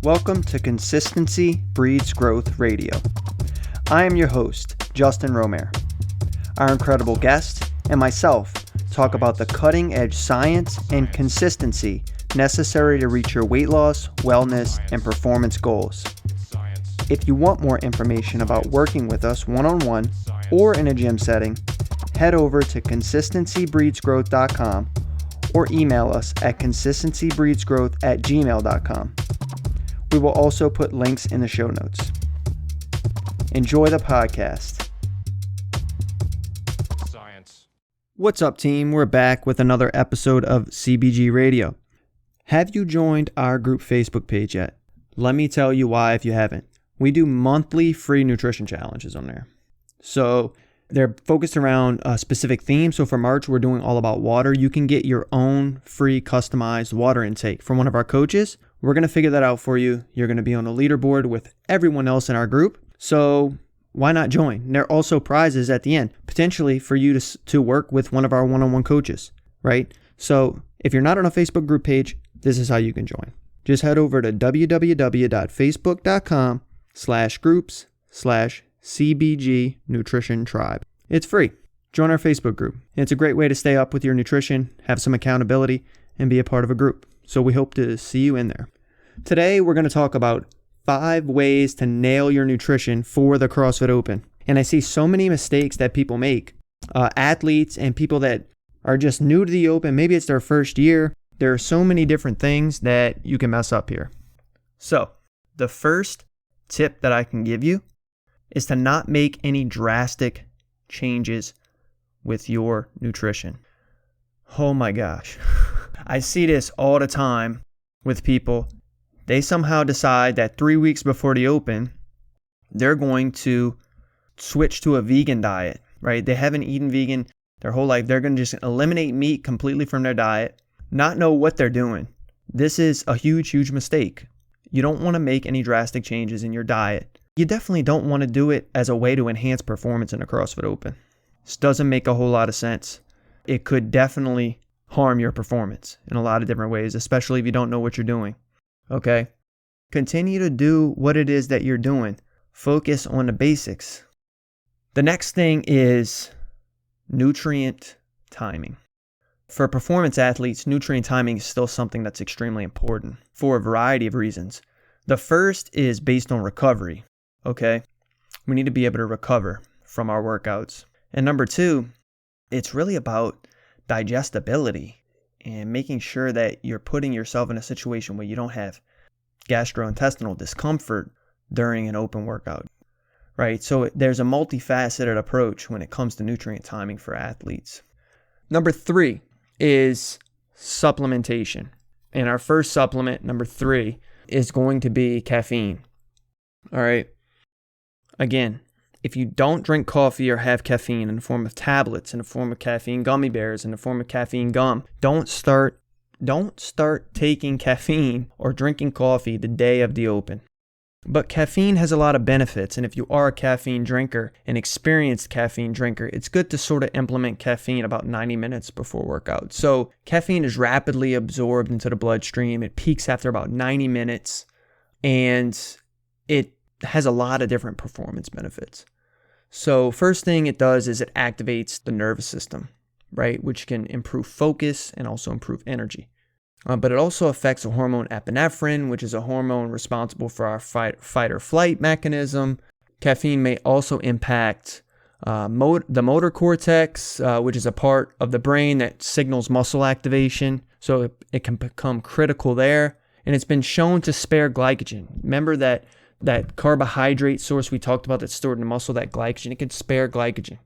Welcome to Consistency Breeds Growth Radio. I am your host, Justin Romer. Our incredible guest and myself talk about the cutting-edge science and consistency necessary to reach your weight loss, wellness, and performance goals. If you want more information about working with us one-on-one or in a gym setting, head over to consistencybreedsgrowth.com or email us at consistencybreedsgrowth@gmail.com. We will also put links in the show notes. Enjoy the podcast. Science. What's up, team? We're back with another episode of CBG Radio. Have you joined our group Facebook page yet? Let me tell you why if you haven't. We do monthly free nutrition challenges on there. So they're focused around a specific theme. So for March, we're doing all about water. You can get your own free customized water intake from one of our coaches. We're going to figure that out for you. You're going to be on a leaderboard with everyone else in our group. So why not join? And there are also prizes at the end, potentially for you to work with one of our one-on-one coaches, right? So if you're not on a Facebook group page, this is how you can join. Just head over to www.facebook.com/groups/CBG Nutrition Tribe. It's free. Join our Facebook group. And it's a great way to stay up with your nutrition, have some accountability, and be a part of a group. So we hope to see you in there. Today, we're going to talk about 5 ways to nail your nutrition for the CrossFit Open. And I see so many mistakes that people make. Athletes and people that are just new to the Open, maybe it's their first year. There are so many different things that you can mess up here. So the first tip that I can give you is to not make any drastic changes with your nutrition. Oh my gosh. I see this all the time with people. They somehow decide that 3 weeks before the Open, they're going to switch to a vegan diet, right? They haven't eaten vegan their whole life. They're going to just eliminate meat completely from their diet, not know what they're doing. This is a huge, huge mistake. You don't want to make any drastic changes in your diet. You definitely don't want to do it as a way to enhance performance in the CrossFit Open. This doesn't make a whole lot of sense. It could definitely harm your performance in a lot of different ways, especially if you don't know what you're doing. Okay? Continue to do what it is that you're doing. Focus on the basics. The next thing is nutrient timing. For performance athletes, nutrient timing is still something that's extremely important for a variety of reasons. The first is based on recovery. Okay? We need to be able to recover from our workouts. And number 2, it's really about digestibility and making sure that you're putting yourself in a situation where you don't have gastrointestinal discomfort during an open workout, right? So there's a multifaceted approach when it comes to nutrient timing for athletes. Number 3 is supplementation. And our first supplement, number 3, is going to be caffeine. All right. Again, if you don't drink coffee or have caffeine in the form of tablets, in the form of caffeine gummy bears, in the form of caffeine gum, don't start taking caffeine or drinking coffee the day of the Open. But caffeine has a lot of benefits, and if you are a caffeine drinker, an experienced caffeine drinker, it's good to sort of implement caffeine about 90 minutes before workout. So caffeine is rapidly absorbed into the bloodstream. It peaks after about 90 minutes, and it has a lot of different performance benefits. So first thing it does is it activates the nervous system, right, which can improve focus and also improve energy. But it also affects the hormone epinephrine, which is a hormone responsible for our fight or flight mechanism. Caffeine may also impact the motor cortex, which is a part of the brain that signals muscle activation. So it can become critical there. And it's been shown to spare glycogen. Remember that carbohydrate source we talked about that's stored in the muscle, that glycogen, it can spare glycogen.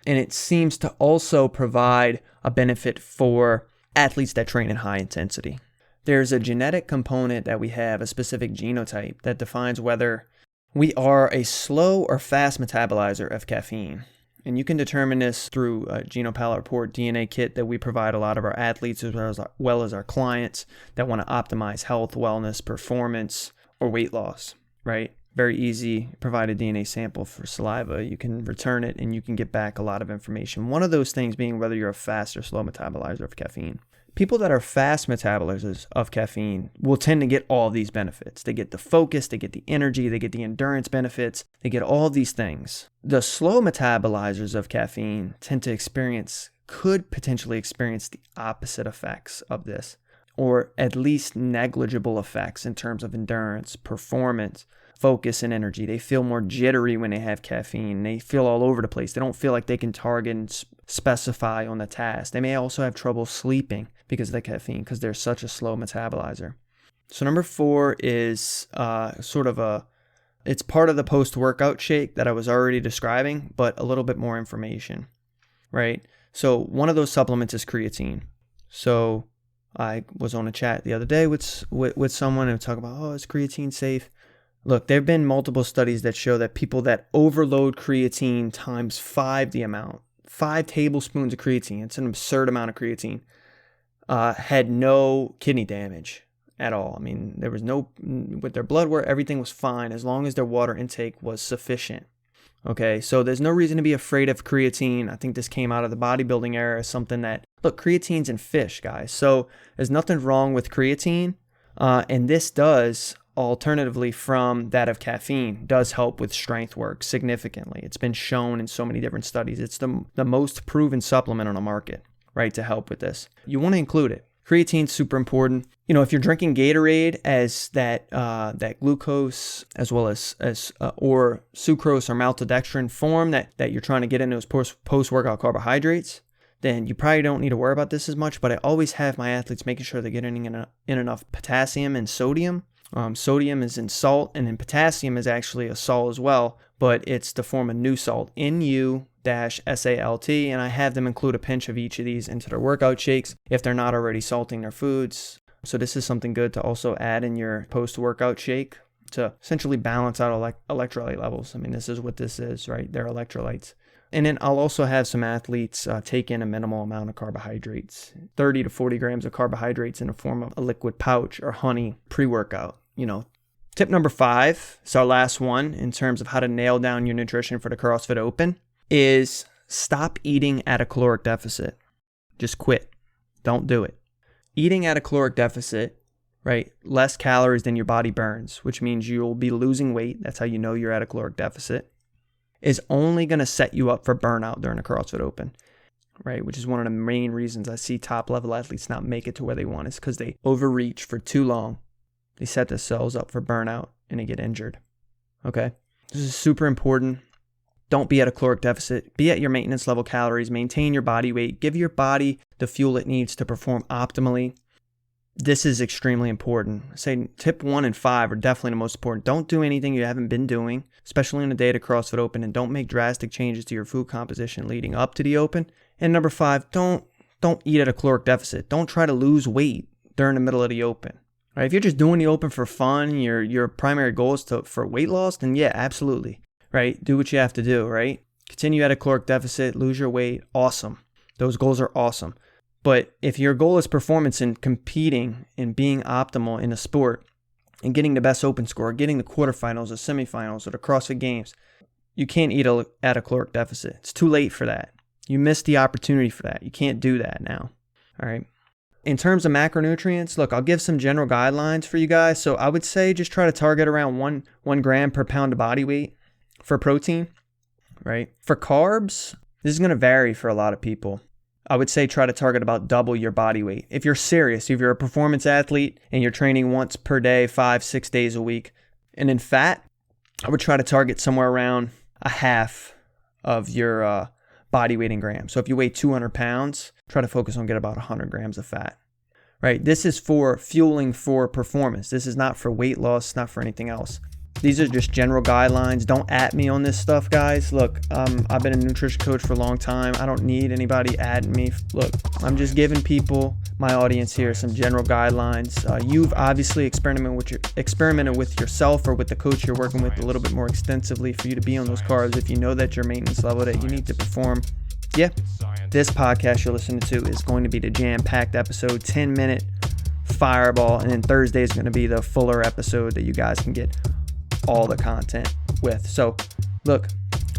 And it seems to also provide a benefit for athletes that train in high intensity. There's a genetic component that we have, a specific genotype, that defines whether we are a slow or fast metabolizer of caffeine. And you can determine this through a GenoPal Report DNA kit that we provide a lot of our athletes as well as our clients that want to optimize health, wellness, performance, or weight loss. Right? Very easy. Provide a DNA sample for saliva. You can return it and you can get back a lot of information. One of those things being whether you're a fast or slow metabolizer of caffeine. People that are fast metabolizers of caffeine will tend to get all these benefits. They get the focus, they get the energy, they get the endurance benefits, they get all these things. The slow metabolizers of caffeine could potentially experience the opposite effects of this, or at least negligible effects in terms of endurance, performance, focus, and energy. They feel more jittery when they have caffeine. They feel all over the place. They don't feel like they can target and specify on the task. They may also have trouble sleeping because of the caffeine, because they're such a slow metabolizer. So number 4 is it's part of the post-workout shake that I was already describing, but a little bit more information, right? So one of those supplements is creatine. So I was on a chat the other day with someone and talk about, is creatine safe? Look, there have been multiple studies that show that people that overload creatine times 5 the amount, 5 tablespoons of creatine, it's an absurd amount of creatine, had no kidney damage at all. I mean, there was with their blood work, everything was fine as long as their water intake was sufficient. Okay, so there's no reason to be afraid of creatine. I think this came out of the bodybuilding era, something that, look, creatine's in fish, guys. So there's nothing wrong with creatine. And this does, alternatively from that of caffeine, does help with strength work significantly. It's been shown in so many different studies. It's the most proven supplement on the market, right, to help with this. You want to include it. Creatine's super important. You know, if you're drinking Gatorade as that glucose as well as or sucrose or maltodextrin form that you're trying to get in those post-workout carbohydrates, then you probably don't need to worry about this as much. But I always have my athletes making sure they're getting in enough potassium and sodium. Sodium is in salt, and then potassium is actually a salt as well, but it's the form of new salt, NU-SALT, and I have them include a pinch of each of these into their workout shakes if they're not already salting their foods. So this is something good to also add in your post-workout shake to essentially balance out electrolyte levels. I mean, this is what this is, right? They're electrolytes. And then I'll also have some athletes take in a minimal amount of carbohydrates, 30 to 40 grams of carbohydrates in the form of a liquid pouch or honey pre-workout. Tip number 5, it's our last one in terms of how to nail down your nutrition for the CrossFit Open, is stop eating at a caloric deficit. Just quit. Don't do it. Eating at a caloric deficit, right? Less calories than your body burns, which means you'll be losing weight. That's how you know you're at a caloric deficit. Is only going to set you up for burnout during a CrossFit Open, right? Which is one of the main reasons I see top level athletes not make it to where they want, is because they overreach for too long. They set themselves up for burnout and they get injured. Okay? This is super important. Don't be at a caloric deficit. Be at your maintenance level calories. Maintain your body weight. Give your body the fuel it needs to perform optimally. This is extremely important. I say tip 1 and 5 are definitely the most important. Don't do anything you haven't been doing, especially in the day of CrossFit Open, and don't make drastic changes to your food composition leading up to the Open. And number 5, don't eat at a caloric deficit. Don't try to lose weight during the middle of the Open. Right? If you're just doing the Open for fun, your primary goal is for weight loss, then yeah, absolutely. Right? Do what you have to do, right? Continue at a caloric deficit, lose your weight, awesome. Those goals are awesome. But if your goal is performance and competing and being optimal in a sport and getting the best Open score, getting the quarterfinals or semifinals or the CrossFit Games, you can't eat at a caloric deficit. It's too late for that. You missed the opportunity for that. You can't do that now. All right. In terms of macronutrients, look, I'll give some general guidelines for you guys. So I would say just try to target around 1 gram per pound of body weight for protein, right? For carbs, this is going to vary for a lot of people. I would say try to target about double your body weight. If you're serious, if you're a performance athlete and you're training once per day, 5-6 days a week. And in fat, I would try to target somewhere around a half of your body weight in grams. So if you weigh 200 pounds, try to focus on get about 100 grams of fat, right? This is for fueling for performance. This is not for weight loss, not for anything else. These are just general guidelines. Don't at me on this stuff, guys. Look, I've been a nutrition coach for a long time. I don't need anybody adding me. Look, I'm just giving people, my audience here, some general guidelines. You've obviously experimented with yourself or with the coach you're working with a little bit more extensively for you to be on those carbs. If you know that your maintenance level that you need to perform, yeah, this podcast you're listening to is going to be the jam-packed episode, 10-minute fireball, and then Thursday is going to be the fuller episode that you guys can get all the content with. So look,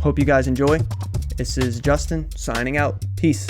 hope you guys enjoy. This is Justin signing out. Peace.